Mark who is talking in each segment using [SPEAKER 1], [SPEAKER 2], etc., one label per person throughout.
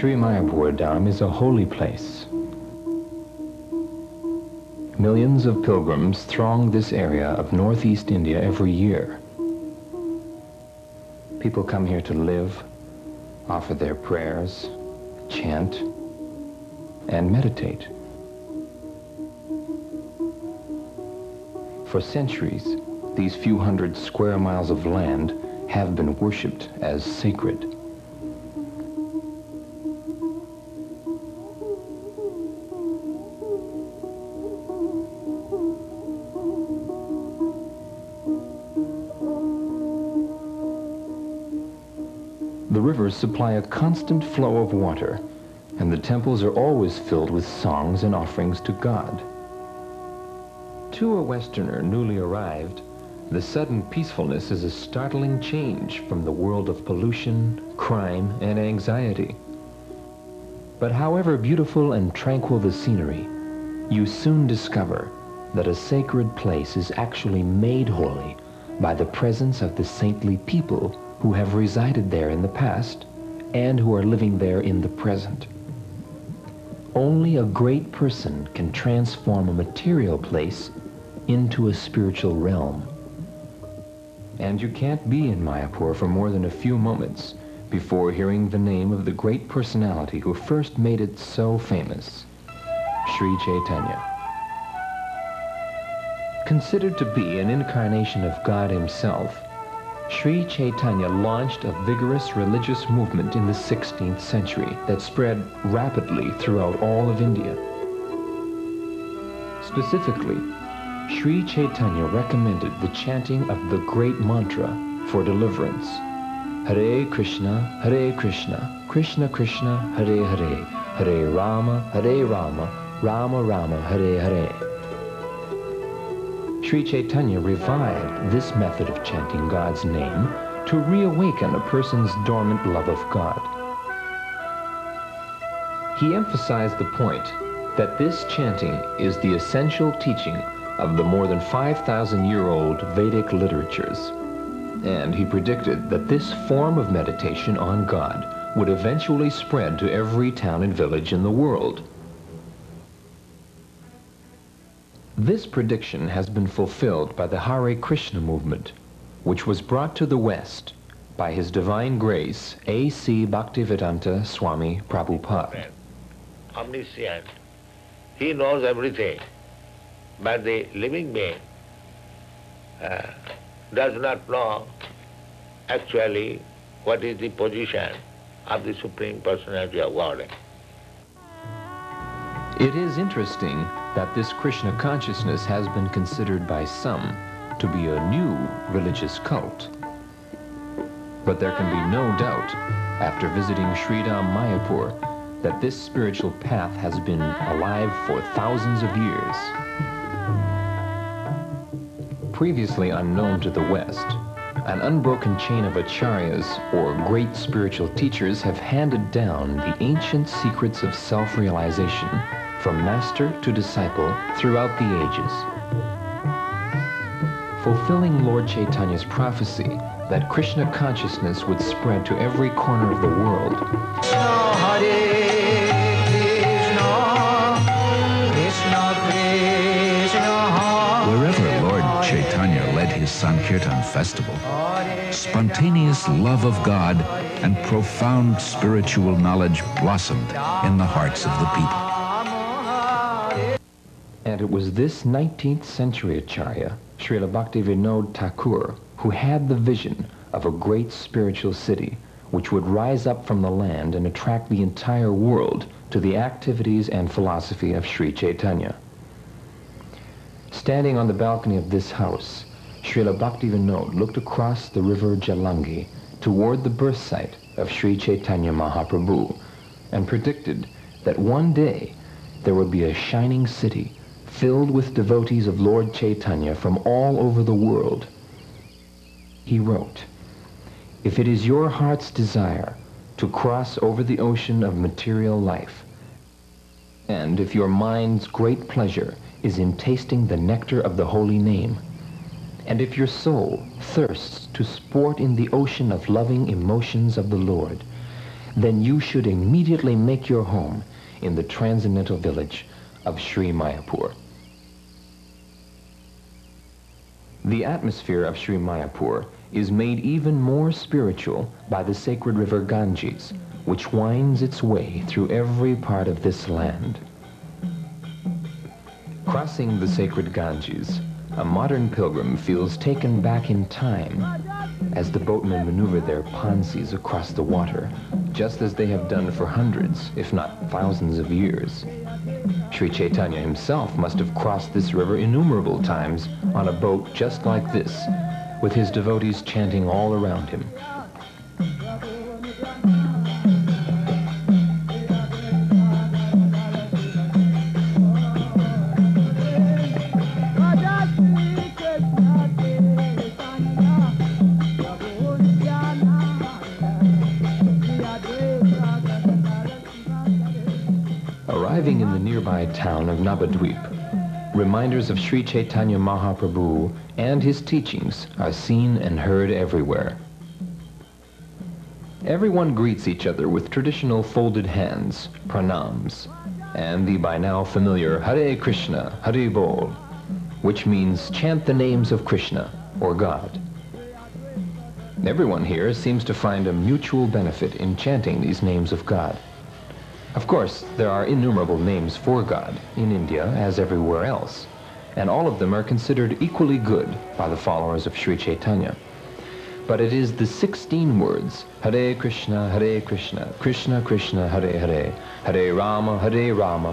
[SPEAKER 1] Sri Mayapur Dham is a holy place. Millions of pilgrims throng this area of northeast India every year. People come here to live, offer their prayers, chant, and meditate. For centuries, these few hundred square miles of land have been worshipped as sacred. The rivers supply a constant flow of water, and the temples are always filled with songs and offerings to God. To a Westerner newly arrived, the sudden peacefulness is a startling change from the world of pollution, crime, and anxiety. But however beautiful and tranquil the scenery, you soon discover that a sacred place is actually made holy by the presence of the saintly people who have resided there in the past and who are living there in the present. Only a great person can transform a material place into a spiritual realm. And you can't be in Mayapur for more than a few moments before hearing the name of the great personality who first made it so famous, Sri Caitanya. Considered to be an incarnation of God himself, Sri Caitanya launched a vigorous religious movement in the 16th century that spread rapidly throughout all of India. Specifically, Sri Caitanya recommended the chanting of the great mantra for deliverance: Hare Krishna, Krishna Krishna, Hare Hare, Hare Rama, Rama Rama, Hare Hare. Sri Caitanya revived this method of chanting God's name to reawaken a person's dormant love of God. He emphasized the point that this chanting is the essential teaching of the more than 5,000-year-old Vedic literatures, and he predicted that this form of meditation on God would eventually spread to every town and village in the world. This prediction has been fulfilled by the Hare Krishna movement, which was brought to the West by His Divine Grace A.C. Bhaktivedanta Swami Prabhupada.
[SPEAKER 2] Omniscient. He knows everything, but the living being does not know actually what is the position of the Supreme Personality of Godhead.
[SPEAKER 1] It is interesting that this Krishna consciousness has been considered by some to be a new religious cult. But there can be no doubt, after visiting Sridham Mayapur, that this spiritual path has been alive for thousands of years. Previously unknown to the West, an unbroken chain of acharyas, or great spiritual teachers, have handed down the ancient secrets of self-realization from master to disciple throughout the ages. Fulfilling Lord Chaitanya's prophecy that Krishna consciousness would spread to every corner of the world,
[SPEAKER 3] wherever Lord Chaitanya led his Sankirtan festival, spontaneous love of God and profound spiritual knowledge blossomed in the hearts of the people.
[SPEAKER 1] And it was this 19th century Acharya, Srila Bhaktivinoda Thakur, who had the vision of a great spiritual city which would rise up from the land and attract the entire world to the activities and philosophy of Sri Caitanya. Standing on the balcony of this house, Srila Bhaktivinoda looked across the river Jalangi toward the birth site of Sri Caitanya Mahaprabhu and predicted that one day there would be a shining city filled with devotees of Lord Chaitanya from all over the world. He wrote, "If it is your heart's desire to cross over the ocean of material life, and if your mind's great pleasure is in tasting the nectar of the holy name, and if your soul thirsts to sport in the ocean of loving emotions of the Lord, then you should immediately make your home in the transcendental village of Sri Mayapur. The atmosphere of Sri Mayapur is made even more spiritual by the sacred river Ganges, which winds its way through every part of this land. Crossing the sacred Ganges, a modern pilgrim feels taken back in time as the boatmen maneuver their pansis across the water, just as they have done for hundreds, if not thousands of years. Sri Caitanya himself must have crossed this river innumerable times on a boat just like this, with his devotees chanting all around him. Arriving in the nearby town of Navadvip, reminders of Sri Caitanya Mahaprabhu and his teachings are seen and heard everywhere. Everyone greets each other with traditional folded hands, pranams, and the by now familiar Hare Krishna, Hare Bol, which means chant the names of Krishna, or God. Everyone here seems to find a mutual benefit in chanting these names of God. Of course, there are innumerable names for God in India as everywhere else, and all of them are considered equally good by the followers of Sri Caitanya. But it is the 16 words, Hare Krishna, Krishna Krishna, Hare Hare, Hare Rama,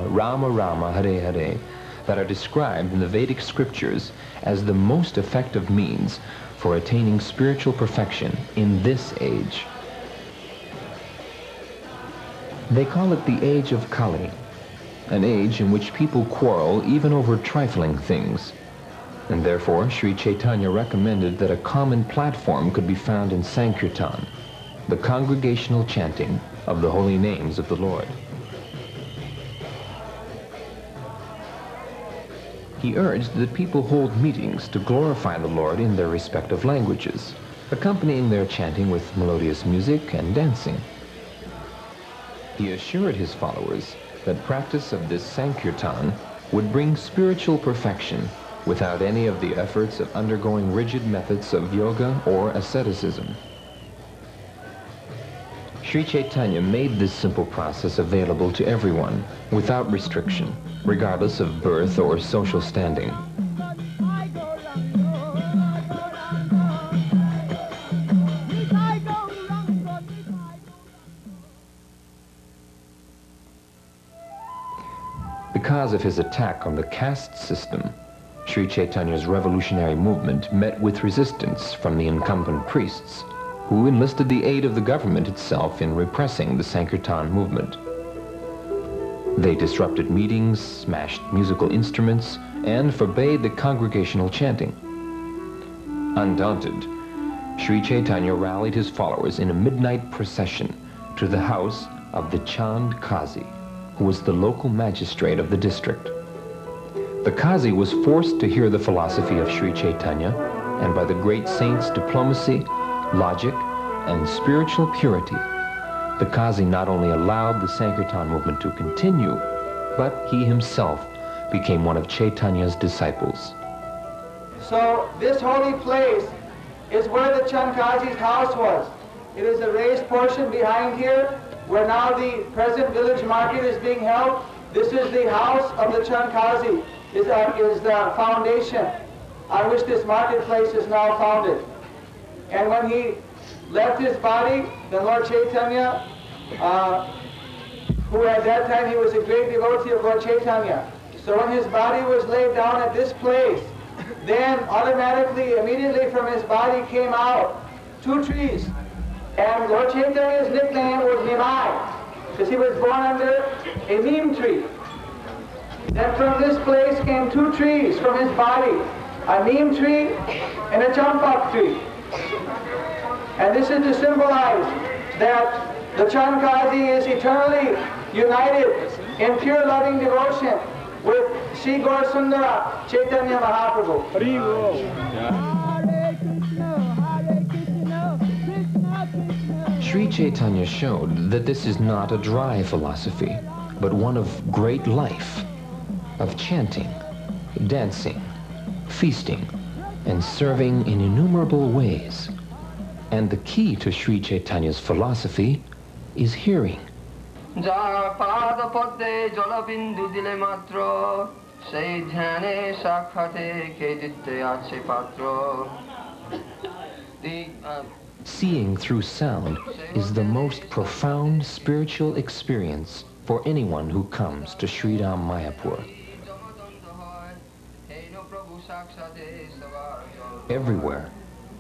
[SPEAKER 1] Rama Rama, Hare Hare, that are described in the Vedic scriptures as the most effective means for attaining spiritual perfection in this age. They call it the age of Kali, an age in which people quarrel even over trifling things. And therefore, Sri Caitanya recommended that a common platform could be found in Sankirtan, the congregational chanting of the holy names of the Lord. He urged that people hold meetings to glorify the Lord in their respective languages, accompanying their chanting with melodious music and dancing. He assured his followers that practice of this Sankirtan would bring spiritual perfection without any of the efforts of undergoing rigid methods of yoga or asceticism. Sri Caitanya made this simple process available to everyone without restriction, regardless of birth or social standing. Because of his attack on the caste system, Sri Caitanya's revolutionary movement met with resistance from the incumbent priests, who enlisted the aid of the government itself in repressing the Sankirtan movement. They disrupted meetings, smashed musical instruments, and forbade the congregational chanting. Undaunted, Sri Caitanya rallied his followers in a midnight procession to the house of the Chand Qazi, who was the local magistrate of the district. The Qazi was forced to hear the philosophy of Sri Caitanya, and by the great saint's diplomacy, logic, and spiritual purity, the Qazi not only allowed the Sankirtan movement to continue, but he himself became one of Chaitanya's disciples.
[SPEAKER 4] So this holy place is where the Chand Qazi's house was. It is a raised portion behind here, where now the present village market is being held. This is the house of the Chand Qazi, is the foundation on which this marketplace is now founded. And when he left his body, the Lord Chaitanya, who at that time he was a great devotee of Lord Chaitanya, so when his body was laid down at this place, then automatically, immediately from his body came out 2 trees. And Lord Chaitanya's nickname was Nimai, because he was born under a neem tree. Then from this place came 2 trees from his body, a neem tree and a champak tree. And this is to symbolize that the Chand Qazi is eternally united in pure loving devotion with Sri Gaur Sundara Chaitanya Mahaprabhu.
[SPEAKER 1] Sri Caitanya showed that this is not a dry philosophy, but one of great life, of chanting, dancing, feasting, and serving in innumerable ways. And the key to Sri Caitanya's philosophy is hearing. Seeing through sound is the most profound spiritual experience for anyone who comes to Sridham Mayapur. Everywhere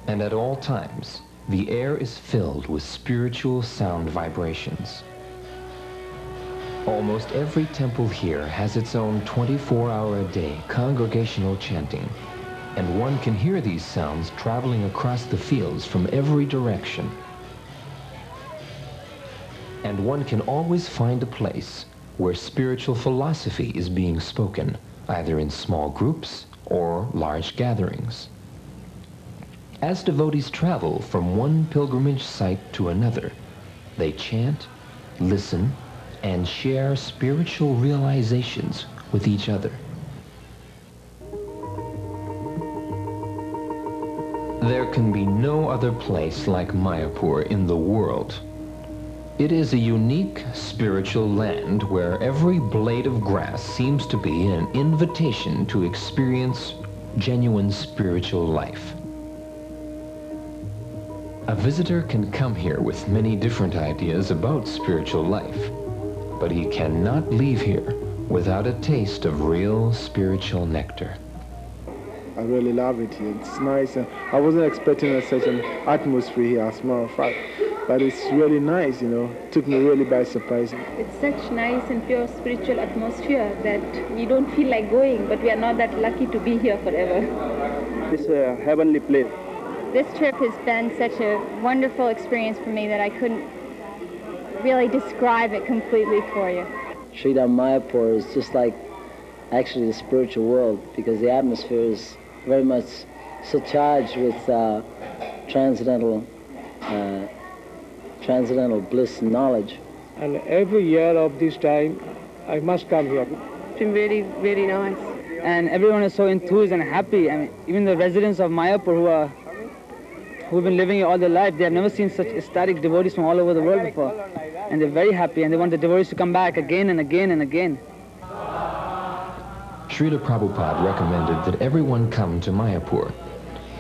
[SPEAKER 1] and at all times, the air is filled with spiritual sound vibrations. Almost every temple here has its own 24-hour-a-day congregational chanting, and one can hear these sounds traveling across the fields from every direction. And one can always find a place where spiritual philosophy is being spoken, either in small groups or large gatherings. As devotees travel from one pilgrimage site to another, they chant, listen, and share spiritual realizations with each other. There can be no other place like Mayapur in the world. It is a unique spiritual land where every blade of grass seems to be an invitation to experience genuine spiritual life. A visitor can come here with many different ideas about spiritual life, but he cannot leave here without a taste of real spiritual nectar.
[SPEAKER 5] I really love it here. It's nice. I wasn't expecting such an atmosphere here, as a matter of fact. But it's really nice, you know. It took me really by surprise.
[SPEAKER 6] It's such nice and pure spiritual atmosphere that you don't feel like going, but we are not that lucky to be here forever.
[SPEAKER 5] It's a heavenly place.
[SPEAKER 6] This trip has been such a wonderful experience for me that I couldn't really describe it completely for you.
[SPEAKER 7] Sridham Mayapur is just like actually the spiritual world, because the atmosphere is very much surcharged with transcendental bliss and knowledge.
[SPEAKER 5] And every year of this time, I must come here.
[SPEAKER 8] It's been really, really nice.
[SPEAKER 9] And everyone is so enthused and happy. I mean, even the residents of Mayapur who've been living here all their life, they have never seen such ecstatic devotees from all over the world before. And they're very happy, and they want the devotees to come back again and again and again.
[SPEAKER 1] Srila Prabhupada recommended that everyone come to Mayapur.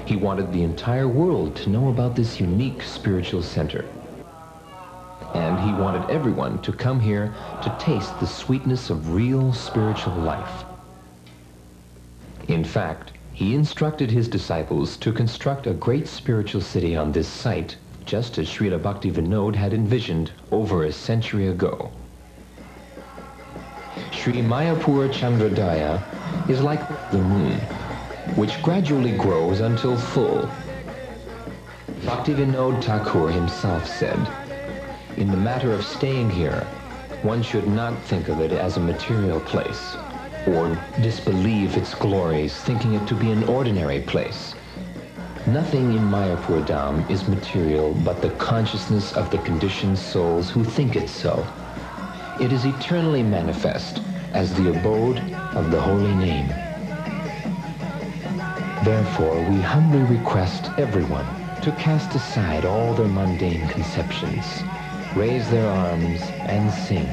[SPEAKER 1] He wanted the entire world to know about this unique spiritual center. And he wanted everyone to come here to taste the sweetness of real spiritual life. In fact, he instructed his disciples to construct a great spiritual city on this site, just as Srila Bhaktivinoda had envisioned over a century ago. Sri Mayapur Chandrodaya is like the moon, which gradually grows until full. Bhaktivinoda Thakur himself said, "In the matter of staying here, one should not think of it as a material place, or disbelieve its glories, thinking it to be an ordinary place. Nothing in Mayapur Dham is material but the consciousness of the conditioned souls who think it so. It is eternally manifest as the abode of the holy name. Therefore, we humbly request everyone to cast aside all their mundane conceptions, raise their arms and sing.